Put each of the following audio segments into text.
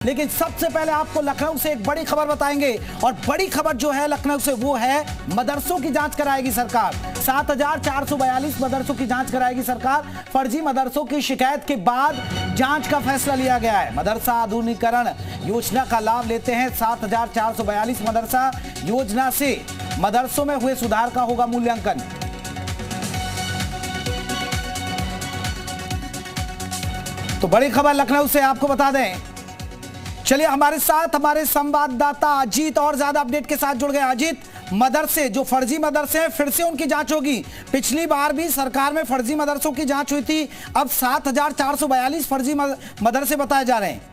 लेकिन सबसे पहले आपको लखनऊ से एक बड़ी खबर बताएंगे और बड़ी खबर जो है लखनऊ से वो है मदरसों की जांच कराएगी सरकार। 7,442 मदरसों की जांच कराएगी सरकार। फर्जी मदरसों की शिकायत के बाद जांच का फैसला लिया गया है। मदरसा आधुनिकीकरण योजना का लाभ लेते हैं 7,442 मदरसा। योजना से मदरसों में हुए सुधार का होगा मूल्यांकन। तो बड़ी खबर लखनऊ से आपको बता दें। चलिए हमारे साथ हमारे संवाददाता अजीत और ज्यादा अपडेट के साथ जुड़ गए। अजीत, मदरसे जो फर्जी मदरसे हैं फिर से उनकी जांच होगी। पिछली बार भी सरकार में फर्जी मदरसों की जांच हुई थी, अब 7,442 फर्जी मदरसे बताए जा रहे हैं।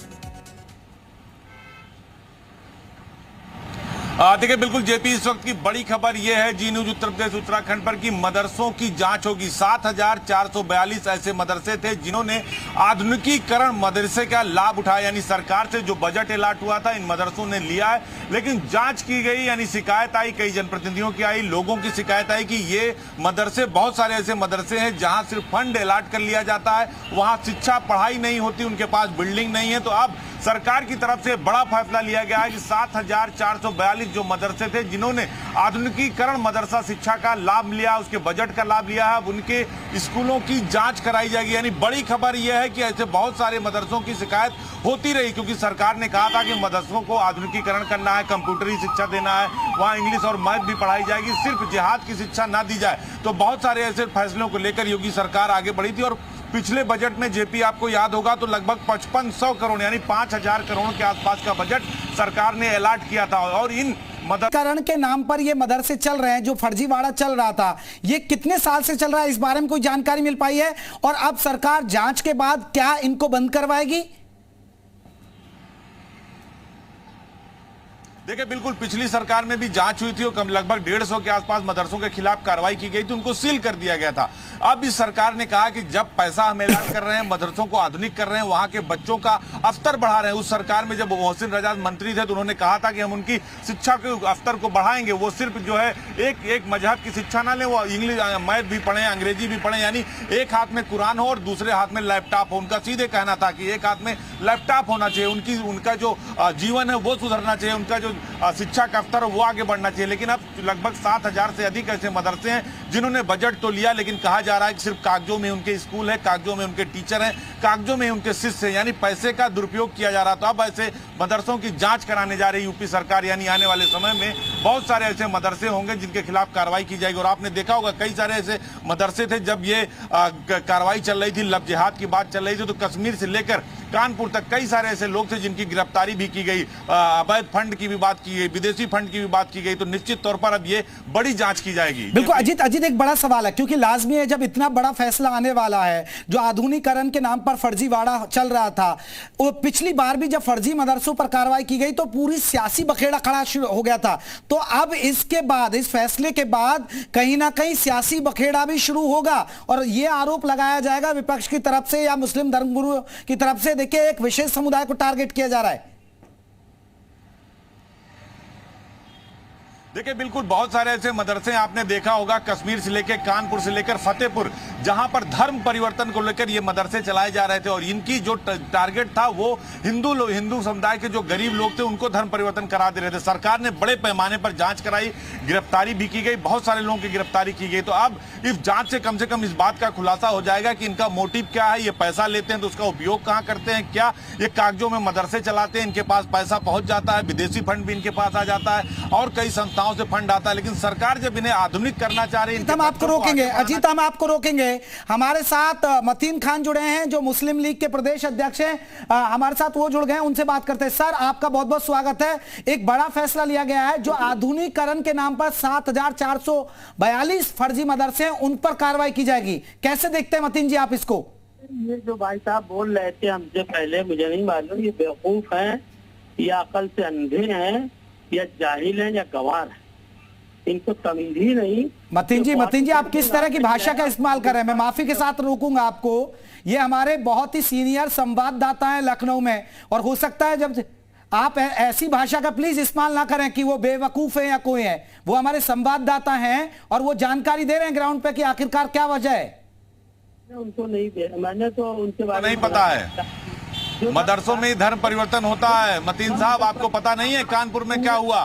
देखिए बिल्कुल जेपी, इस वक्त की बड़ी खबर यह है जी न्यूज उत्तर प्रदेश उत्तराखंड पर कि मदरसों की जांच होगी। 7,442 ऐसे मदरसे थे जिन्होंने आधुनिकीकरण मदरसे का लाभ उठाया, यानी सरकार से जो बजट अलॉट हुआ था इन मदरसों ने लिया है। लेकिन जांच की गई, यानी शिकायत आई, कई जनप्रतिनिधियों की आई, लोगों की शिकायत आई कि ये मदरसे, बहुत सारे ऐसे मदरसे हैं जहां सिर्फ फंड अलॉट कर लिया जाता है, वहां शिक्षा पढ़ाई नहीं होती, उनके पास बिल्डिंग नहीं है। तो अब सरकार की तरफ से बड़ा फैसला लिया गया है कि 7,442 जो मदरसे थे जिन्होंने आधुनिकीकरण मदरसा शिक्षा का लाभ लिया, उसके बजट का लाभ लिया है, अब उनके स्कूलों की जांच कराई जाएगी। यानी बड़ी खबर यह है कि ऐसे बहुत सारे मदरसों की शिकायत होती रही, क्योंकि सरकार ने कहा था कि मदरसों को आधुनिकीकरण करना है, कंप्यूटरी शिक्षा देना है, वहां इंग्लिश और मैथ भी पढ़ाई जाएगी, सिर्फ जिहाद की शिक्षा ना दी जाए। तो बहुत सारे ऐसे फैसलों को लेकर योगी सरकार आगे बढ़ी थी। और पिछले बजट में जेपी आपको याद होगा तो लगभग 5500 करोड़ यानी 5,000 करोड़ के आसपास का बजट सरकार ने अलॉट किया था। और इन मदरसों के नाम पर ये मदरसे चल रहे हैं, जो फर्जीवाड़ा चल रहा था, ये कितने साल से चल रहा है, इस बारे में कोई जानकारी मिल पाई है? और अब सरकार जांच के बाद क्या इनको बंद करवाएगी? देखिए बिल्कुल, पिछली सरकार में भी जांच हुई थी और लगभग 150 के आसपास मदरसों के खिलाफ कार्रवाई की गई थी, उनको सील कर दिया गया था। अब इस सरकार ने कहा कि जब पैसा हम ऐलान कर रहे हैं, मदरसों को आधुनिक कर रहे हैं, वहां के बच्चों का स्तर बढ़ा रहे हैं। उस सरकार में जब मोहसिन रजाद मंत्री थे तो उन्होंने कहा था कि हम उनकी शिक्षा के स्तर को बढ़ाएंगे। वो सिर्फ जो है एक मजहब की शिक्षा ना लें, वो इंग्लिश मैथ भी पढ़ें, अंग्रेजी भी पढ़ें, यानी एक हाथ में कुरान हो और दूसरे हाथ में लैपटॉप हो। उनका सीधे कहना था कि एक हाथ में लैपटॉप होना चाहिए, उनका जो जीवन है वो सुधरना चाहिए, उनका जो शिक्षा का स्तर वो आगे बढ़ना चाहिए। लेकिन अब लगभग 7,000 से अधिक ऐसे मदरसे हैं जिन्होंने बजट तो लिया, लेकिन कहा जा रहा है कि सिर्फ कागजों में उनके स्कूल है, कागजों में उनके टीचर हैं, कागजों में उनके शिष्य हैं, यानी पैसे का दुरुपयोग किया जा रहा। तो अब ऐसे मदरसों की जांच कराने जा रही यूपी सरकार, यानी आने वाले समय में बहुत सारे ऐसे मदरसे होंगे जिनके खिलाफ कार्रवाई की जाएगी। और आपने देखा होगा कई सारे ऐसे मदरसे थे जब ये कार्रवाई चल रही थी, लव जिहाद की बात चल रही थी, तो कश्मीर से लेकर कानपुर तक कई सारे ऐसे लोग थे जिनकी गिरफ्तारी भी की गई, अवैध फंड की भी बात की गई, विदेशी फंड की भी बात की गई। तो निश्चित तौर पर अब ये बड़ी जांच की जाएगी। बिल्कुल अजीत एक बड़ा सवाल है, क्योंकि लाजमी है जब इतना बड़ा फैसला आने वाला है, जो आधुनिकीकरण के नाम पर फर्जीवाड़ा चल रहा था, वो पिछली बार भी जब फर्जी मदरसों पर कार्रवाई की गई तो पूरी सियासी बखेड़ा खड़ा शुरू हो गया था। तो अब इसके बाद, इस फैसले के बाद कहीं ना कहीं सियासी बखेड़ा भी शुरू होगा और यह आरोप लगाया जाएगा विपक्ष की तरफ से या मुस्लिम धर्मगुरुओं की तरफ से, देखिए एक विशेष समुदाय को टारगेट किया जा रहा है। देखिए बिल्कुल, बहुत सारे ऐसे मदरसे आपने देखा होगा, कश्मीर से लेकर कानपुर से लेकर फतेहपुर, जहां पर धर्म परिवर्तन को लेकर ये मदरसे चलाए जा रहे थे। और इनकी जो टारगेट था वो हिंदू समुदाय के जो गरीब लोग थे उनको धर्म परिवर्तन करा दे रहे थे। सरकार ने बड़े पैमाने पर जांच कराई, गिरफ्तारी भी की गई, बहुत सारे लोगों की गिरफ्तारी की गई। तो अब इस जांच से कम इस बात का खुलासा हो जाएगा कि इनका मोटिव क्या है, ये पैसा लेते हैं तो उसका उपयोग कहां करते हैं, क्या ये कागजों में मदरसे चलाते हैं, इनके पास पैसा पहुंच जाता है, विदेशी फंड भी इनके पास आ जाता है और कई संस्थाओं से फंड आता है। लेकिन सरकार जब इन्हें आधुनिक करना चाह रही है, हम आपको रोकेंगे अजीत, हम आपको रोकेंगे। हमारे साथ मतीन खान जुड़े हैं जो मुस्लिम लीग के प्रदेश अध्यक्ष हैं, हमारे साथ वो जुड़ गए हैं, उनसे बात करते हैं। सर, आपका बहुत बहुत स्वागत है। एक बड़ा फैसला लिया गया है, जो आधुनिकीकरण के नाम पर 7,442 फर्जी मदरसे हैं उन पर कार्रवाई की जाएगी। कैसे देखते हैं मतीन जी आप इसको? ये जो भाई साहब बोल रहे थे हमसे पहले, मुझे नहीं मालूम ये बेवकूफ हैं या अकल से अंधे हैं या जाहिल हैं या गवार हैं, इनको तमीज ही नहीं। मतीन जी आप किस तरह की भाषा का इस्तेमाल कर रहे हैं? मैं माफी के साथ रोकूंगा आपको। ये हमारे बहुत ही सीनियर संवाददाता हैं लखनऊ में, और हो सकता है जब आप ऐसी भाषा का प्लीज इस्तेमाल ना करें कि वो बेवकूफ है या कोई है। वो हमारे संवाददाता हैं और वो जानकारी दे रहे हैं ग्राउंड पे कि आखिरकार क्या वजह है। उनको नहीं दे, मैंने तो उनके बारे में नहीं पता है। मदरसों में ही धर्म परिवर्तन होता है। मतीन साहब, आपको पता नहीं है कानपुर में क्या हुआ,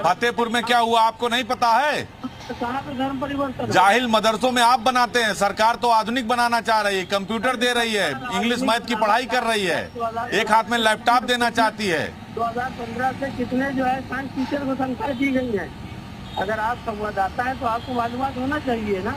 फतेहपुर में क्या हुआ, आपको नहीं पता है? कहाँ पे धर्म परिवर्तन? जाहिल मदरसों में आप बनाते हैं। सरकार तो आधुनिक बनाना चाह रही है, कंप्यूटर दे रही है, इंग्लिश मैथ की पढ़ाई कर रही है, एक हाथ में लैपटॉप देना चाहती है। 2015 से कितने जो है साइंस टीचर को संख्या दी गई है? अगर आप संवाददाता है तो आपको मालूमात होना चाहिए ना।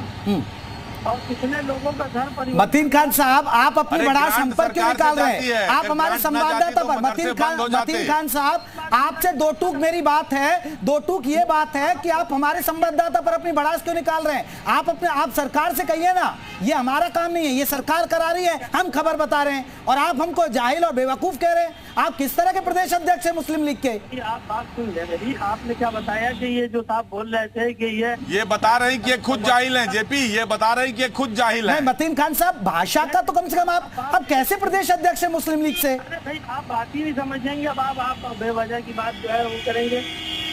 और कितने लोगों का धर्म परिवर्तन। मतीन खान साहब, आप अपनी बड़ा संपर्क क्यों निकाल रहे हैं? आप अगर हमारे ग्रांट ना संवाददाता जाती पर तो मतीन खान साहब, आपसे दो टूक मेरी बात है, दो टूक ये बात है कि आप हमारे संवाददाता पर अपनी भड़ास क्यों निकाल रहे हैं? आप सरकार से कहिए ना, ये हमारा काम नहीं है, ये सरकार करा रही है, हम खबर बता रहे हैं और आप हमको जाहिल और बेवकूफ कह रहे हैं। आप किस तरह के प्रदेश अध्यक्ष हैं मुस्लिम लीग के? आप बात सुन ले मेरी। आपने क्या बताया कि ये जो साहब बोल रहे थे कि ये बता रहे हैं कि ये खुद जाहिल हैं। जेपी, ये बता रहे हैं कि ये खुद जाहिल है। नहीं मतीन खान साहब, भाषा का तो कम से कम आप कैसे प्रदेश अध्यक्ष है मुस्लिम लीग से? अरे भाई, आप बात ही नहीं समझेंगे। अब आप बेवजह की बात जो है वो करेंगे।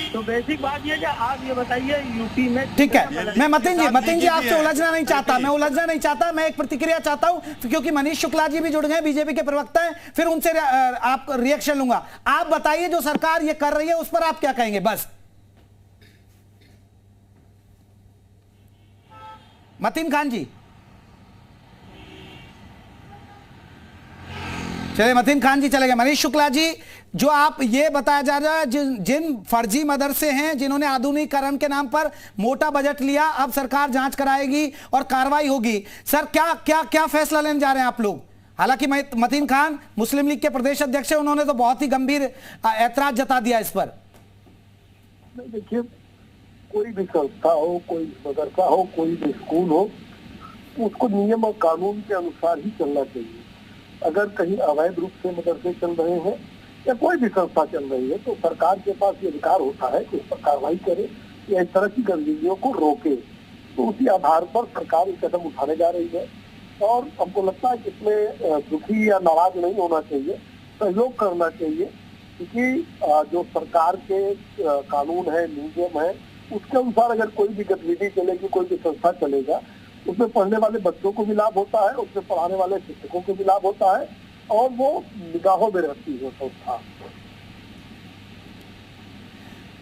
तो बेसिक बात ये, आप ये बताइए यूपी में। ठीक है, मैं मतीन जी आपसे उलझना नहीं चाहता, मैं एक प्रतिक्रिया चाहता हूं क्योंकि मनीष शुक्ला जी भी जुड़ गए, बीजेपी के प्रवक्ता हैं, फिर उनसे आप रिएक्शन लूंगा। आप बताइए जो सरकार ये कर रही है उस पर आप क्या कहेंगे? बस मतीन खान जी, चलिए मतीन खान जी चले गए। मनीष शुक्ला जी, जो आप ये बताया जा रहा है जिन फर्जी मदरसे हैं जिन्होंने आधुनिकीकरण के नाम पर मोटा बजट लिया, अब सरकार जांच कराएगी और कार्रवाई होगी। सर, क्या क्या क्या फैसला लेने जा रहे हैं आप लोग? हालांकि मतीन खान मुस्लिम लीग के प्रदेश अध्यक्ष है, उन्होंने तो बहुत ही गंभीर ऐतराज जता दिया इस पर। देखिए, कोई भी संस्था हो, कोई मदरसा हो, कोई भी स्कूल हो, उसको नियम और कानून के अनुसार ही चलना चाहिए। अगर कहीं अवैध रूप से मदरसे चल रहे हैं या कोई भी संस्था चल रही है तो सरकार के पास ये अधिकार होता है कि उस पर कार्रवाई करे या इस तरह की गतिविधियों को रोके। तो उसी आधार पर सरकार ये कदम उठाने जा रही है और हमको लगता है कि इसमें दुखी या नाराज नहीं होना चाहिए, सहयोग करना चाहिए, क्योंकि जो सरकार के कानून है, नियम है, उसके अनुसार अगर कोई भी गतिविधि चलेगी, कोई भी संस्था चलेगा, उसमें पढ़ने वाले बच्चों को भी लाभ होता है, उसमें पढ़ाने वाले शिक्षकों को भी लाभ होता है और वो निगाहों में रहती है संस्था।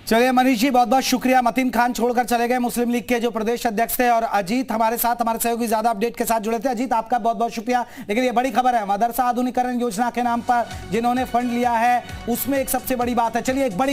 चलिए मनीष जी, बहुत बहुत शुक्रिया। मतीन खान छोड़कर चले गए, मुस्लिम लीग के जो प्रदेश अध्यक्ष थे, और अजीत हमारे साथ, हमारे सहयोगी ज्यादा अपडेट के साथ जुड़े थे। अजीत, आपका बहुत बहुत शुक्रिया। लेकिन ये बड़ी खबर है, मदरसा आधुनिकीकरण योजना के नाम पर जिन्होंने फंड लिया है उसमें एक सबसे बड़ी बात है। चलिए एक बड़ी